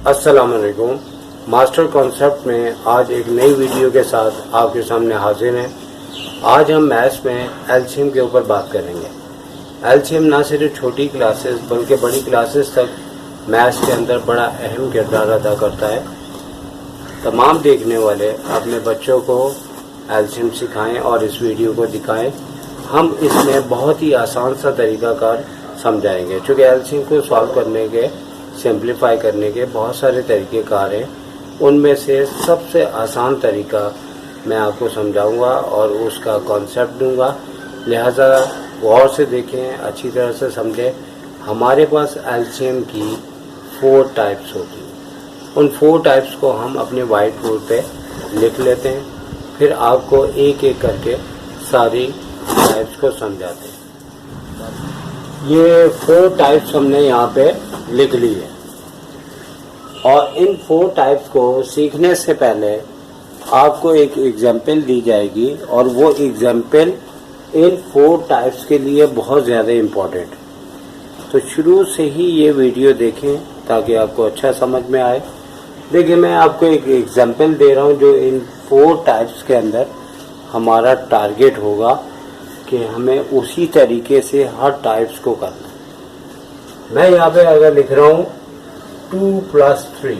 अस्सलाम वालेकुम। Master concept में आज एक नई वीडियो के साथ आपके सामने हाजिर हैं। आज हम मैथ्स में एलसीएम के ऊपर बात करेंगे। एलसीएम ना सिर्फ छोटी क्लासेस बल्कि बड़ी क्लासेस तक मैथ्स के अंदर बड़ा अहम किरदार अदा करता है। तमाम देखने वाले अपने बच्चों को एलसीएम सिखाएं और इस वीडियो को दिखाएं। हम इसमें बहुत ही आसान सा तरीकाकार समझाएंगे, क्योंकि एलसीएम को सॉल्व करने के, सिंप्लीफाई करने के बहुत सारे तरीक़ेकार हैं। उनमें से सबसे आसान तरीका मैं आपको समझाऊंगा और उसका कॉन्सेप्ट दूंगा। लिहाजा गौर से देखें, अच्छी तरह से समझें। हमारे पास एलसीएम की 4 टाइप्स होती हैं। उन 4 टाइप्स को हम अपने वाइट बोर्ड पे लिख लेते हैं, फिर आपको एक एक करके सारी टाइप्स को समझाते हैं। ये 4 टाइप्स हमने यहाँ पे लिख ली है और इन 4 टाइप्स को सीखने से पहले आपको एक एग्जाम्पल दी जाएगी और वो एग्जाम्पल इन 4 टाइप्स के लिए बहुत ज़्यादा इम्पोर्टेंट है। तो शुरू से ही ये वीडियो देखें ताकि आपको अच्छा समझ में आए। देखिए, मैं आपको एक एग्जाम्पल दे रहा हूँ जो इन 4 टाइप्स के अंदर हमारा टारगेट होगा कि हमें उसी तरीके से हर टाइप्स को करना है। मैं यहाँ पे अगर लिख रहा हूँ 2 + 3,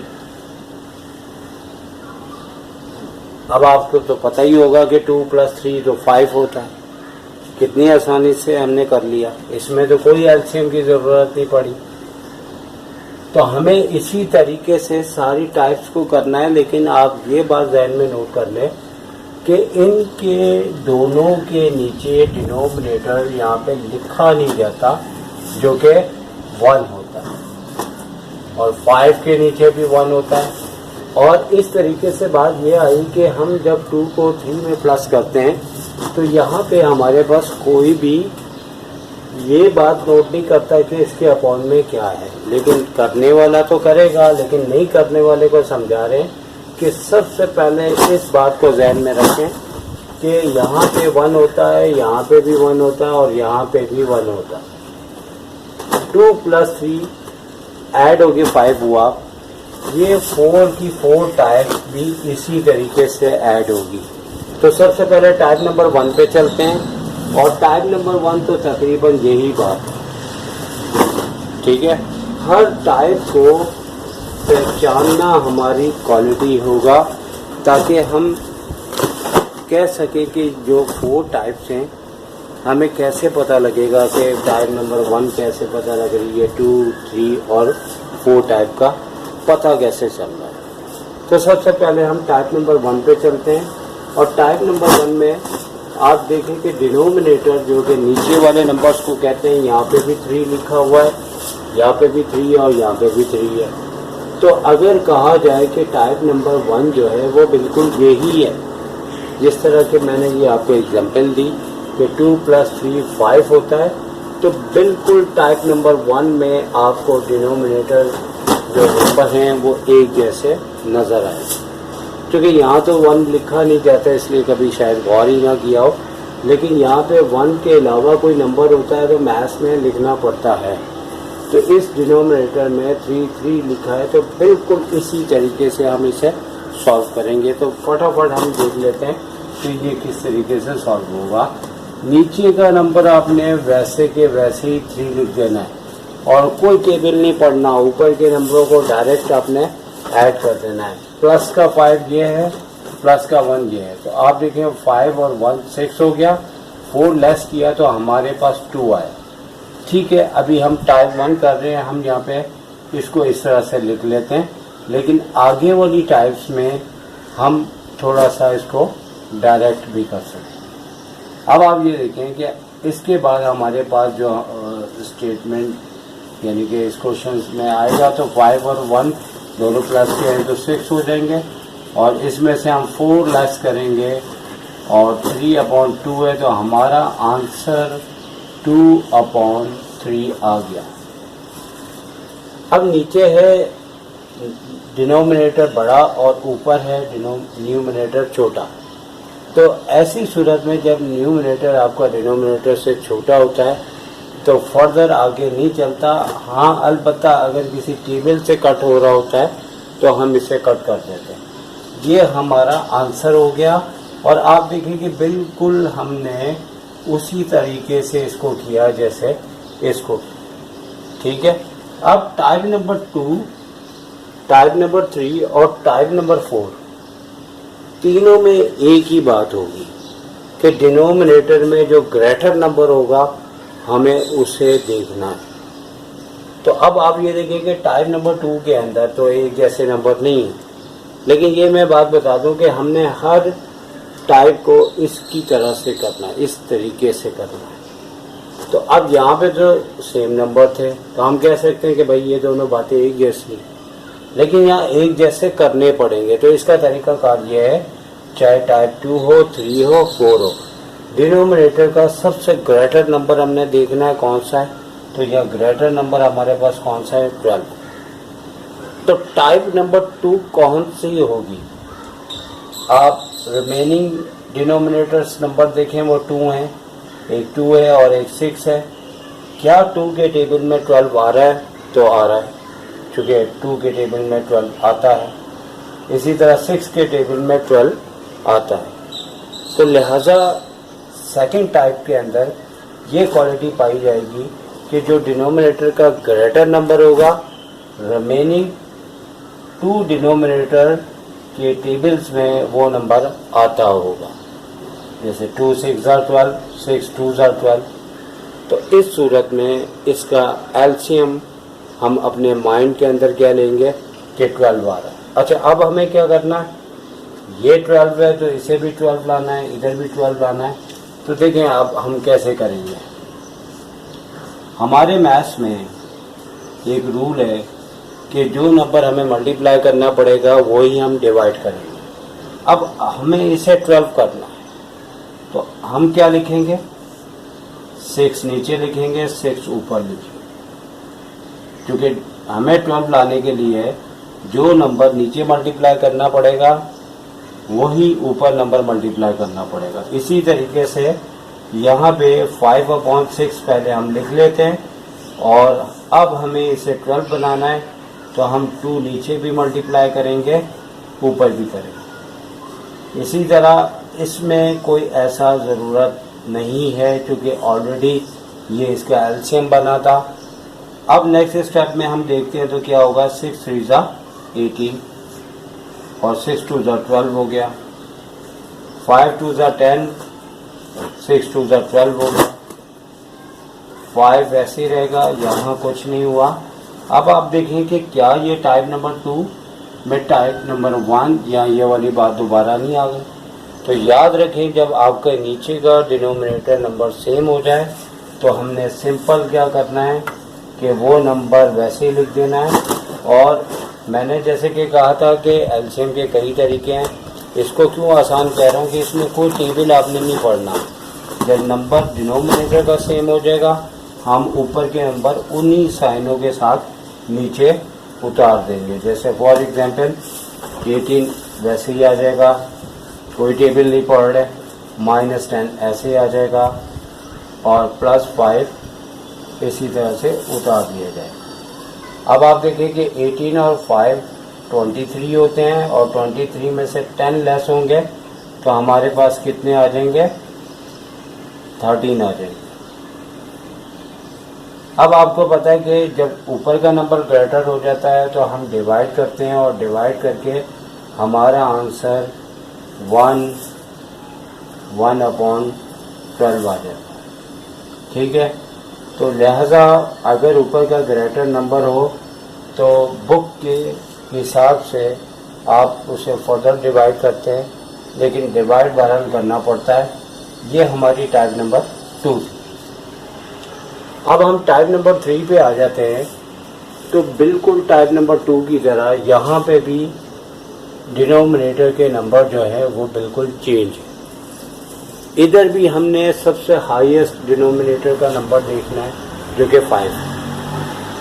अब आपको तो पता ही होगा कि 2 + 3 तो 5 होता है। कितनी आसानी से हमने कर लिया, इसमें तो कोई एलसीएम की ज़रूरत नहीं पड़ी। तो हमें इसी तरीके से सारी टाइप्स को करना है। लेकिन आप ये बात ज़हन में नोट कर लें कि इनके दोनों के नीचे डिनोमिनेटर यहाँ पे लिखा नहीं जाता, जो कि 1 होता है, और 5 के नीचे भी 1 होता है। और इस तरीके से बात ये आई कि हम जब 2 को 3 में प्लस करते हैं तो यहाँ पे हमारे पास कोई भी ये बात नोट नहीं करता कि इसके अपॉन में क्या है। लेकिन करने वाला तो करेगा, लेकिन नहीं करने वाले को समझा रहे हैं कि सबसे पहले इस बात को ज़हन में रखें कि यहाँ पे 1 होता है, यहाँ पे भी 1 होता है और यहाँ पे भी 1 होता है। 2 + 3 ऐड हो गए 5 हुआ। ये 4 की 4 टाइप भी इसी तरीके से ऐड होगी। तो सबसे पहले टाइप नंबर 1 पे चलते हैं। और टाइप नंबर 1 तो तकरीबन यही बात है, ठीक है। हर टाइप को पहचानना हमारी क्वालिटी होगा ताकि हम कह सकें कि जो 4 टाइप्स हैं हमें कैसे पता लगेगा कि टाइप नंबर 1 कैसे पता लग रही है, 2, 3 और 4 टाइप का पता कैसे चल रहा है। तो सबसे पहले हम टाइप नंबर 1 पे चलते हैं। और टाइप नंबर 1 में आप देखें कि डिनोमिनेटर जो कि नीचे वाले नंबर्स को कहते हैं, यहाँ पे भी 3 लिखा हुआ है, यहाँ पे भी 3 है और यहाँ पे भी 3 है। तो अगर कहा जाए कि टाइप नंबर 1 जो है वो बिल्कुल यही है, जिस तरह के मैंने ये आपको एग्जांपल दी कि 2 + 3 5 होता है, तो बिल्कुल टाइप नंबर 1 में आपको डिनोमिनेटर जो नंबर हैं वो एक जैसे नज़र आए। क्योंकि यहाँ तो 1 लिखा नहीं जाता, इसलिए कभी शायद गौर ही ना किया हो, लेकिन यहाँ पे 1 के अलावा कोई नंबर होता है तो मैथ्स में लिखना पड़ता है। तो इस डिनोमिनेटर में 3 लिखा है, तो बिल्कुल इसी तरीके से हम इसे सॉल्व करेंगे। तो फटाफट हम देख लेते हैं कि ये किस तरीके से सॉल्व होगा। नीचे का नंबर आपने वैसे के वैसे ही 3 लिख देना है और कोई टेबल नहीं पढ़ना। ऊपर के नंबरों को डायरेक्ट आपने ऐड कर देना है। प्लस का 5 ये है, प्लस का 1 ये है। तो आप देखें 5 और 1 6 हो गया। 4 लेस किया तो हमारे पास 2 आया। ठीक है, अभी हम टाइप 1 कर रहे हैं, हम यहाँ पे इसको इस तरह से लिख लेते हैं। लेकिन आगे वाली टाइप्स में हम थोड़ा सा इसको डायरेक्ट भी कर सकते हैं। अब आप ये देखें कि इसके बाद हमारे पास जो स्टेटमेंट यानी कि इस क्वेश्चन में आएगा तो 5 और 1 दोनों प्लस के हैं तो 6 हो जाएंगे। और इसमें से हम 4 लेस करेंगे और 3/2 है, तो हमारा आंसर 2/3 आ गया। अब नीचे है डिनोमिनेटर बड़ा और ऊपर है न्यूमरेटर छोटा। तो ऐसी सूरत में जब न्यूमरेटर आपका डिनोमिनेटर से छोटा होता है तो फर्दर आगे नहीं चलता। हाँ, अलबत्ता अगर किसी टेबल से कट हो रहा होता है तो हम इसे कट कर देते हैं। ये हमारा आंसर हो गया। और आप देखिए कि बिल्कुल हमने उसी तरीके से इसको किया जैसे इसको, ठीक है। अब टाइप नंबर 2, टाइप नंबर 3 और टाइप नंबर 4 तीनों में एक ही बात होगी कि डिनोमिनेटर में जो ग्रेटर नंबर होगा हमें उसे देखना है। तो अब आप ये देखिए कि टाइप नंबर 2 के अंदर तो एक जैसे नंबर नहीं है, लेकिन ये मैं बात बता दूं कि हमने हर टाइप को इसकी तरह से करना है, इस तरीके से करना है। तो अब यहाँ पे जो सेम नंबर थे तो हम कह सकते हैं कि भाई ये दोनों बातें एक जैसी हैं, लेकिन यहाँ एक जैसे करने पड़ेंगे। तो इसका तरीकाकार ये है, चाहे टाइप 2 हो, 3 हो, 4 हो, डिनोमिनेटर का सबसे ग्रेटर नंबर हमने देखना है कौन सा है। तो यह ग्रेटर नंबर हमारे पास कौन सा है, 12। तो टाइप नंबर 2 कौन सी होगी? आप रिमेनिंग डिनोमिनेटर्स नंबर देखें, वो 2 हैं, एक 2 है और एक 6 है। क्या 2 के टेबल में 12 आ रहा है? तो आ रहा है, क्योंकि 2 के टेबल में 12 आता है। इसी तरह 6 के टेबल में 12 आता है। तो लिहाजा सेकंड टाइप के अंदर ये क्वालिटी पाई जाएगी कि जो डिनोमिनेटर का ग्रेटर नंबर होगा, रिमेनिंग 2 डिनोमिनेटर के टेबल्स में वो नंबर आता होगा। जैसे 2 6 are 12, 6 2s are 12। तो इस सूरत में इसका एलसीएम हम अपने माइंड के अंदर क्या लेंगे कि 12 आ रहा है। अच्छा, अब हमें क्या करना है, ये 12 है तो इसे भी 12 लाना है, इधर भी 12 लाना है। तो देखें अब हम कैसे करेंगे। हमारे मैथ्स में एक रूल है कि जो नंबर हमें मल्टीप्लाई करना पड़ेगा वही हम डिवाइड करेंगे। अब हमें इसे 12 करना है, तो हम क्या लिखेंगे, 6 नीचे लिखेंगे, 6 ऊपर लिखेंगे, क्योंकि हमें 12 लाने के लिए जो नंबर नीचे मल्टीप्लाई करना पड़ेगा वही ऊपर नंबर मल्टीप्लाई करना पड़ेगा। इसी तरीके से यहाँ पे 5/6 पहले हम लिख लेते हैं, और अब हमें इसे 12 बनाना है तो हम 2 नीचे भी मल्टीप्लाई करेंगे, ऊपर भी करेंगे। इसी तरह इसमें कोई ऐसा ज़रूरत नहीं है क्योंकि ऑलरेडी ये इसका एलसीएम बना था। अब नेक्स्ट स्टेप में हम देखते हैं तो क्या होगा, 6 3s are 18 और 6 2s are 12 हो गया, 5 2s are 10, 6 2s are 12 हो गया, 5 ऐसे ही रहेगा, यहाँ कुछ नहीं हुआ। अब आप देखें कि क्या ये टाइप नंबर 2 में टाइप नंबर 1 या ये वाली बात दोबारा नहीं आ गई। तो याद रखें, जब आपका नीचे का डिनोमिनेटर नंबर सेम हो जाए तो हमने सिंपल क्या करना है कि वो नंबर वैसे ही लिख देना है। और मैंने जैसे कि कहा था कि एलसीएम के कई तरीके हैं, इसको क्यों आसान कह रहा हूँ कि इसमें कोई टेबल आपने नहीं पढ़ना। जब नंबर डिनोमिनेटर का सेम हो जाएगा, हम ऊपर के नंबर उन्हीं साइनों के साथ नीचे उतार देंगे। जैसे फॉर एग्जांपल 18 वैसे ही आ जाएगा, कोई टेबल नहीं पढ़ रहे, -10 ऐसे ही आ जाएगा, और +5 इसी तरह से उतार दिया जाएगा। अब आप देखिए कि 18 और 5 23 होते हैं, और 23 में से 10 लेस होंगे तो हमारे पास कितने आ जाएंगे, 13 आ जाएंगे। अब आपको पता है कि जब ऊपर का नंबर ग्रेटर हो जाता है तो हम डिवाइड करते हैं, और डिवाइड करके हमारा आंसर 1/12 आ जाता है, ठीक है। तो लिहाजा अगर ऊपर का ग्रेटर नंबर हो तो बुक के हिसाब से आप उसे फर्दर डिवाइड करते हैं, लेकिन डिवाइड बहरहाल करना पड़ता है। ये हमारी टाइप नंबर 2। अब हम टाइप नंबर 3 पे आ जाते हैं। तो बिल्कुल टाइप नंबर 2 की तरह यहाँ पे भी डिनोमिनेटर के नंबर जो है वो बिल्कुल चेंज है। इधर भी हमने सबसे हाईएस्ट डिनोमिनेटर का नंबर देखना है जो कि 5 है,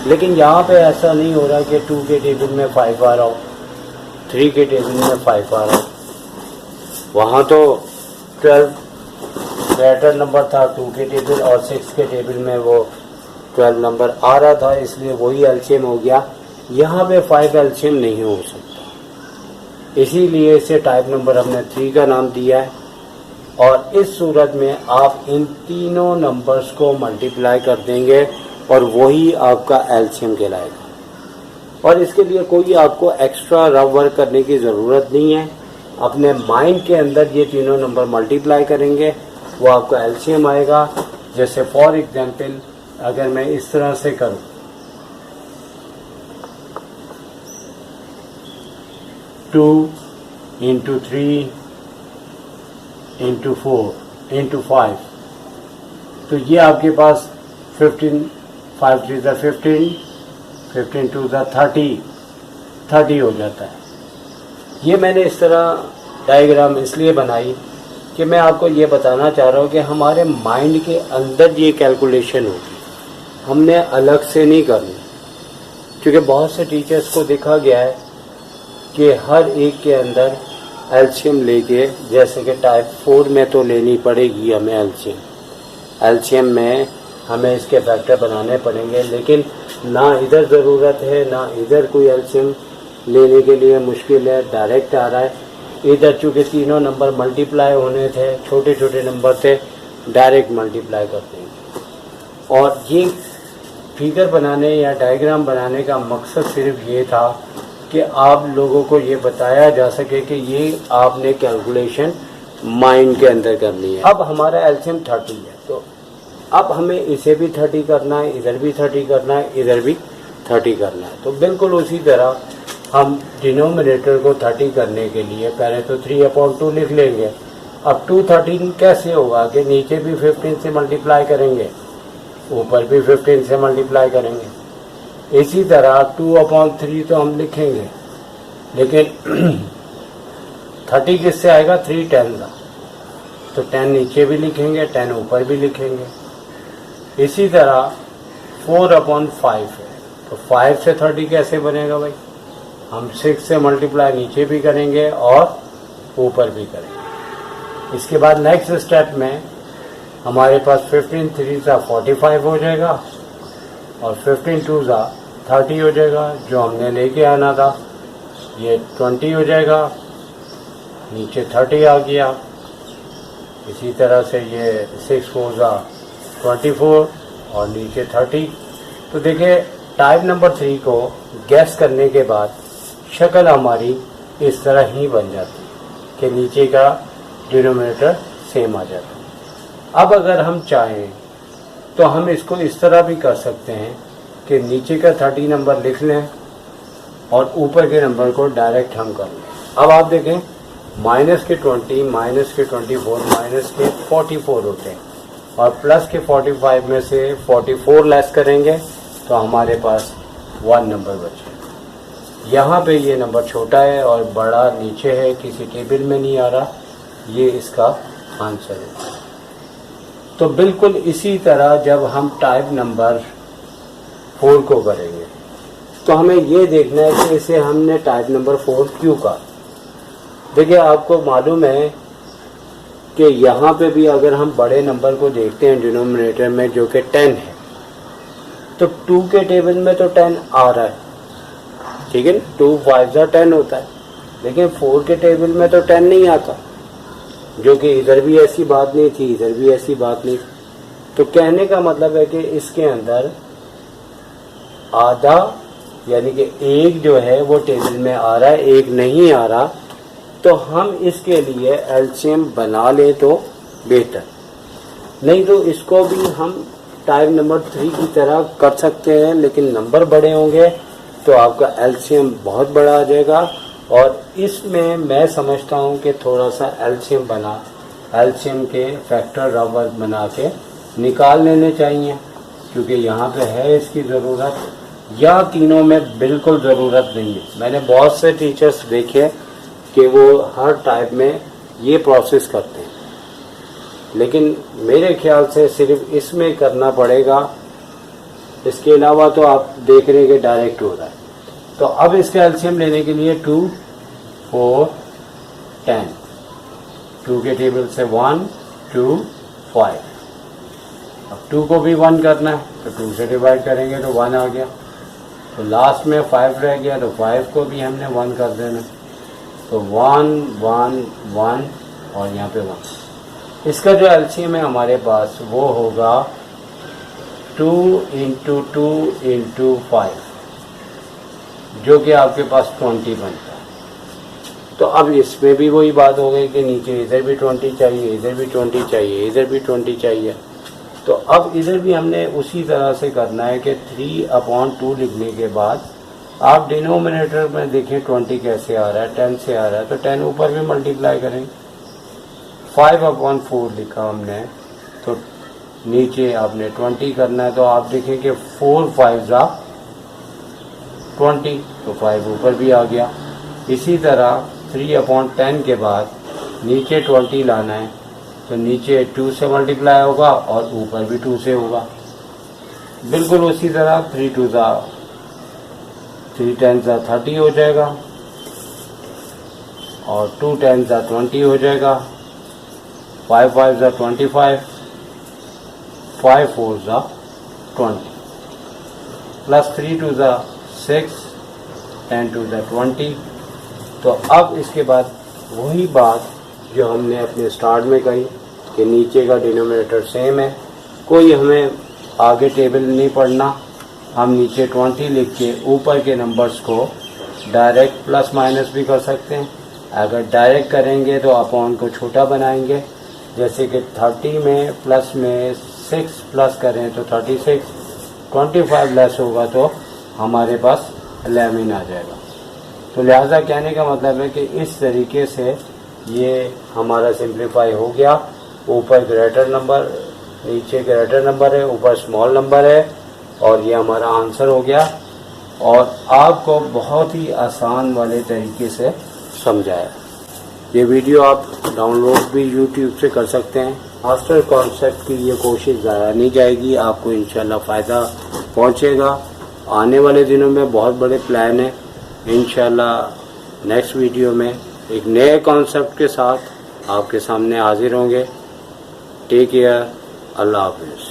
लेकिन यहाँ पे ऐसा नहीं हो रहा कि 2 के टेबल में 5 आ रहा हो, 3 के टेबल में 5 आ रहा हो। वहाँ तो 12 ग्रेटर नंबर था 2 के टेबल, और 6 के टेबल में वो 12 नंबर आ रहा था, इसलिए वही एलसीएम हो गया। यहाँ पे 5 एलसीएम नहीं हो सकता, इसीलिए इसे टाइप नंबर हमने 3 का नाम दिया है। और इस सूरत में आप इन तीनों नंबर्स को मल्टीप्लाई कर देंगे और वही आपका एलसीएम कहलाएगा। और इसके लिए कोई आपको एक्स्ट्रा रफ वर्क करने की ज़रूरत नहीं है, अपने माइंड के अंदर ये तीनों नंबर मल्टीप्लाई करेंगे, वो आपका एलसीएम आएगा। जैसे फॉर एग्जांपल अगर मैं इस तरह से करूं, टू इंटू 3 इंटू 4 इंटू 5, तो ये आपके पास 15, 5 3 15, 15 2 30 हो जाता है। ये मैंने इस तरह डायग्राम इसलिए बनाई कि मैं आपको ये बताना चाह रहा हूँ कि हमारे माइंड के अंदर ये कैलकुलेशन होगी, हमने अलग से नहीं करनी। क्योंकि बहुत से टीचर्स को देखा गया है कि हर एक के अंदर एलसीएम लेके, जैसे कि टाइप 4 में तो लेनी पड़ेगी हमें एलसीएम में हमें इसके फैक्टर बनाने पड़ेंगे, लेकिन ना इधर ज़रूरत है ना इधर कोई एलसीएम लेने के लिए मुश्किल है, डायरेक्ट आ रहा है। इधर चूँकि तीनों नंबर मल्टीप्लाई होने थे, छोटे छोटे नंबर थे, डायरेक्ट मल्टीप्लाई कर देंगे। और ये फिगर बनाने या डायग्राम बनाने का मकसद सिर्फ ये था कि आप लोगों को ये बताया जा सके कि ये आपने कैलकुलेशन माइंड के अंदर करनी है। अब हमारा एलसीएम 30 है, तो अब हमें इसे भी 30 करना है, इधर भी 30 करना है, इधर भी 30 करना है। तो बिल्कुल उसी तरह हम डिनोमिनेटर को 30 करने के लिए पहले तो 3/2 लिख लेंगे। अब 213 कैसे होगा कि नीचे भी 15 से मल्टीप्लाई करेंगे, ऊपर भी 15 से मल्टीप्लाई करेंगे। इसी तरह 2/3 तो हम लिखेंगे, लेकिन 30 किससे आएगा, 3 10 का, तो 10 नीचे भी लिखेंगे, 10 ऊपर भी लिखेंगे। इसी तरह 4/5 है, तो 5 से 30 कैसे बनेगा भाई, हम 6 से मल्टीप्लाई नीचे भी करेंगे और ऊपर भी करेंगे। इसके बाद नेक्स्ट स्टेप में हमारे पास 15 3 सा 45 हो जाएगा और 15 2 सा 30 हो जाएगा, जो हमने लेके आना था। ये 20 हो जाएगा, नीचे 30 आ गया। इसी तरह से ये 6 4 सा 24 और नीचे 30। तो देखिए टाइप नंबर 3 को गैस करने के बाद शक्ल हमारी इस तरह ही बन जाती है कि नीचे का डिनोमिनेटर सेम आ जाता है। अब अगर हम चाहें तो हम इसको इस तरह भी कर सकते हैं कि नीचे का 30 नंबर लिख लें और ऊपर के नंबर को डायरेक्ट हम कर लें। अब आप देखें माइनस के 20, माइनस के 24, माइनस के 44 होते हैं और प्लस के 45 में से 44 लेस करेंगे तो हमारे पास 1 नंबर बचे। यहाँ पे ये नंबर छोटा है और बड़ा नीचे है, किसी टेबल में नहीं आ रहा, ये इसका आंसर है। तो बिल्कुल इसी तरह जब हम टाइप नंबर 4 को करेंगे तो हमें ये देखना है कि इसे हमने टाइप नंबर 4 क्यों कहा। देखिए आपको मालूम है कि यहाँ पे भी अगर हम बड़े नंबर को देखते हैं डिनोमिनेटर में जो कि 10 है, तो 2 के टेबल में तो 10 आ रहा है, ठीक है, 2 5 सा 10 होता है, लेकिन 4 के टेबल में तो 10 नहीं आता, जो कि इधर भी ऐसी बात नहीं थी, इधर भी ऐसी बात नहीं। तो कहने का मतलब है कि इसके अंदर आधा यानी कि एक जो है वो टेबल में आ रहा है, एक नहीं आ रहा, तो हम इसके लिए एलसीएम बना ले तो बेहतर, नहीं तो इसको भी हम टाइप नंबर 3 की तरह कर सकते हैं, लेकिन नंबर बड़े होंगे तो आपका एलसीएम बहुत बड़ा आ जाएगा। और इसमें मैं समझता हूँ कि थोड़ा सा एलसीएम के फैक्टर रबर बना के निकाल लेने चाहिए, क्योंकि यहाँ पे है इसकी ज़रूरत, या तीनों में बिल्कुल ज़रूरत नहीं है। मैंने बहुत से टीचर्स देखे कि वो हर टाइप में ये प्रोसेस करते हैं, लेकिन मेरे ख्याल से सिर्फ इसमें करना पड़ेगा, इसके अलावा तो आप देख रहे हैं कि डायरेक्ट हो रहा है। तो अब इसका एलसीएम लेने के लिए 2 4 10, 2 के टेबल से 1 2 5, अब 2 को भी 1 करना है तो 2 से डिवाइड करेंगे तो 1 आ गया। तो लास्ट में 5 रह गया, तो 5 को भी हमने 1 कर देना। तो 1 1 1 और यहाँ पे 1। इसका जो एलसीएम है हमारे पास वो होगा 2 × 2 × 5, जो कि आपके पास 20 बनता है। तो अब इसमें भी वही बात हो गई कि नीचे इधर भी 20 चाहिए, इधर भी 20 चाहिए, इधर भी 20 चाहिए। तो अब इधर भी हमने उसी तरह से करना है कि 3/2 लिखने के बाद आप डिनोमिनेटर में देखें 20 कैसे आ रहा है, 10 से आ रहा है, तो 10 ऊपर भी मल्टीप्लाई करें। 5/4 लिखा हमने, तो नीचे आपने 20 करना है, तो आप देखें कि 4 5 20, तो 5 ऊपर भी आ गया। इसी तरह 3/10 के बाद नीचे 20 लाना है, तो नीचे 2 से मल्टीप्लाई होगा और ऊपर भी 2 से होगा। बिल्कुल उसी तरह 3 2 3 10 30 हो जाएगा और 2 10 20 हो जाएगा, 5 5 25, 5 4 20, प्लस 3 2 6, 10 2 20। तो अब इसके बाद वही बात जो हमने अपने स्टार्ट में कही कि नीचे का डिनोमिनेटर सेम है, कोई हमें आगे टेबल नहीं पढ़ना। हम नीचे 20 लिख के ऊपर के नंबर्स को डायरेक्ट प्लस माइनस भी कर सकते हैं। अगर डायरेक्ट करेंगे तो अपॉन को छोटा बनाएंगे, जैसे कि 30 में प्लस में 6 प्लस करें तो 36, 25 लेस होगा तो हमारे पास 11 आ जाएगा। तो लिहाजा कहने का मतलब है कि इस तरीके से ये हमारा सिंप्लीफाई हो गया। ऊपर ग्रेटर नंबर, नीचे ग्रेटर नंबर है, ऊपर स्मॉल नंबर है, और ये हमारा आंसर हो गया। और आपको बहुत ही आसान वाले तरीके से समझाया। ये वीडियो आप डाउनलोड भी YouTube से कर सकते हैं। मास्टर कॉन्सेप्ट की ये कोशिश ज़ाया नहीं जाएगी, आपको इंशाल्लाह फ़ायदा पहुँचेगा। आने वाले दिनों में बहुत बड़े प्लान हैं। इंशाल्लाह नेक्स्ट वीडियो में एक नए कॉन्सेप्ट के साथ आपके सामने हाजिर होंगे। टेक केयर, अल्लाह हाफिज़।